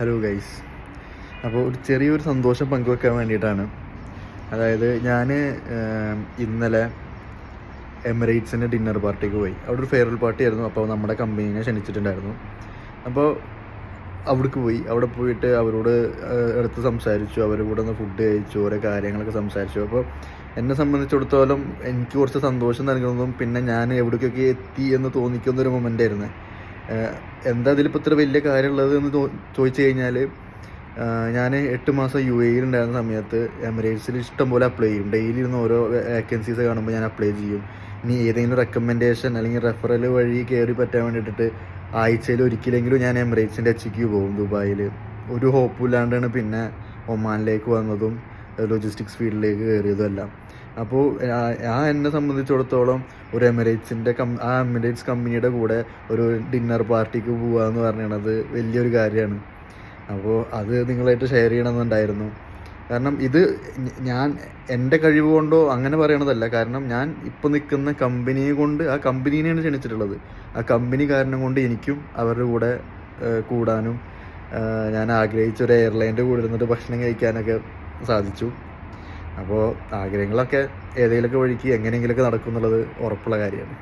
Hello guys. അപ്പോൾ ഒരു ചെറിയൊരു സന്തോഷം പങ്കുവെക്കാൻ വേണ്ടിയിട്ടാണ്. അതായത് ഞാൻ ഇന്നലെ എമിറേറ്റ്സിൻ്റെ ഡിന്നർ പാർട്ടിക്ക് പോയി. അവിടെ ഒരു ഫെയർവെൽ പാർട്ടി ആയിരുന്നു. അപ്പോൾ നമ്മുടെ കമ്പനീനെ ക്ഷണിച്ചിട്ടുണ്ടായിരുന്നു. അപ്പോൾ അവിടേക്ക് പോയി. അവിടെ പോയിട്ട് അവരോട് അടുത്ത് സംസാരിച്ചു, അവരുടെ കൂടെ ഒന്ന് ഫുഡ് കഴിച്ചു, ഓരോ കാര്യങ്ങളൊക്കെ സംസാരിച്ചു. അപ്പോൾ എന്നെ സംബന്ധിച്ചിടത്തോളം എനിക്ക് കുറച്ച് സന്തോഷം നൽകുന്നതും പിന്നെ ഞാൻ എവിടേക്കൊക്കെ എത്തി എന്ന് തോന്നിക്കുന്നൊരു മൊമെൻ്റ് ആയിരുന്നു. എന്താ ഇതിലിപ്പോൾ ഇത്ര വലിയ കാര്യമുള്ളത് എന്ന് ചോദിച്ചു കഴിഞ്ഞാൽ, ഞാൻ 8 മാസം UAE ഉണ്ടായിരുന്ന സമയത്ത് എമിറേറ്റ്സിൽ ഇഷ്ടം പോലെ അപ്ലൈ ചെയ്യും. ഡെയിലി ഇരുന്ന് ഓരോ വേക്കൻസീസ് കാണുമ്പോൾ ഞാൻ അപ്ലൈ ചെയ്യും. ഇനി ഏതെങ്കിലും റെക്കമെൻഡേഷൻ അല്ലെങ്കിൽ റെഫറൽ വഴി കയറി പറ്റാൻ വേണ്ടിയിട്ട് ആഴ്ചയിൽ ഒരിക്കലെങ്കിലും ഞാൻ എമിറേറ്റ്സിൻ്റെ HQ പോകും ദുബായിൽ. ഒരു ഹോപ്പും ഇല്ലാണ്ടാണ് പിന്നെ ഒമാനിലേക്ക് വന്നതും ലോജിസ്റ്റിക്സ് ഫീൽഡിലേക്ക് കയറിയതും എല്ലാം. അപ്പോൾ എന്നെ സംബന്ധിച്ചിടത്തോളം ഒരു എമിറേറ്റ്സ് കമ്പനിയുടെ കൂടെ ഒരു ഡിന്നർ പാർട്ടിക്ക് പോകുക എന്ന് പറയുന്നത് വലിയൊരു കാര്യമാണ്. അപ്പോൾ അത് നിങ്ങളായിട്ട് ഷെയർ ചെയ്യണമെന്നുണ്ടായിരുന്നു. കാരണം ഇത് ഞാൻ എൻ്റെ കഴിവ് കൊണ്ടോ അങ്ങനെ പറയണതല്ല. കാരണം ഞാൻ ഇപ്പോൾ നിൽക്കുന്ന കമ്പനിയെ കൊണ്ട്, ആ കമ്പനീനെയാണ് ക്ഷണിച്ചിട്ടുള്ളത്. ആ കമ്പനി കാരണം കൊണ്ട് എനിക്കും അവരുടെ കൂടെ കൂടാനും ഞാൻ ആഗ്രഹിച്ച ഒരു എയർലൈൻ്റെ കൂടെ ഇരുന്നിട്ട് ഭക്ഷണം കഴിക്കാനൊക്കെ സാധിച്ചു. അപ്പോൾ ആഗ്രഹങ്ങളൊക്കെ ഏതെങ്കിലുമൊക്കെ വഴിക്ക് എങ്ങനെയെങ്കിലുമൊക്കെ നടക്കും എന്നുള്ളത് ഉറപ്പുള്ള കാര്യമാണ്.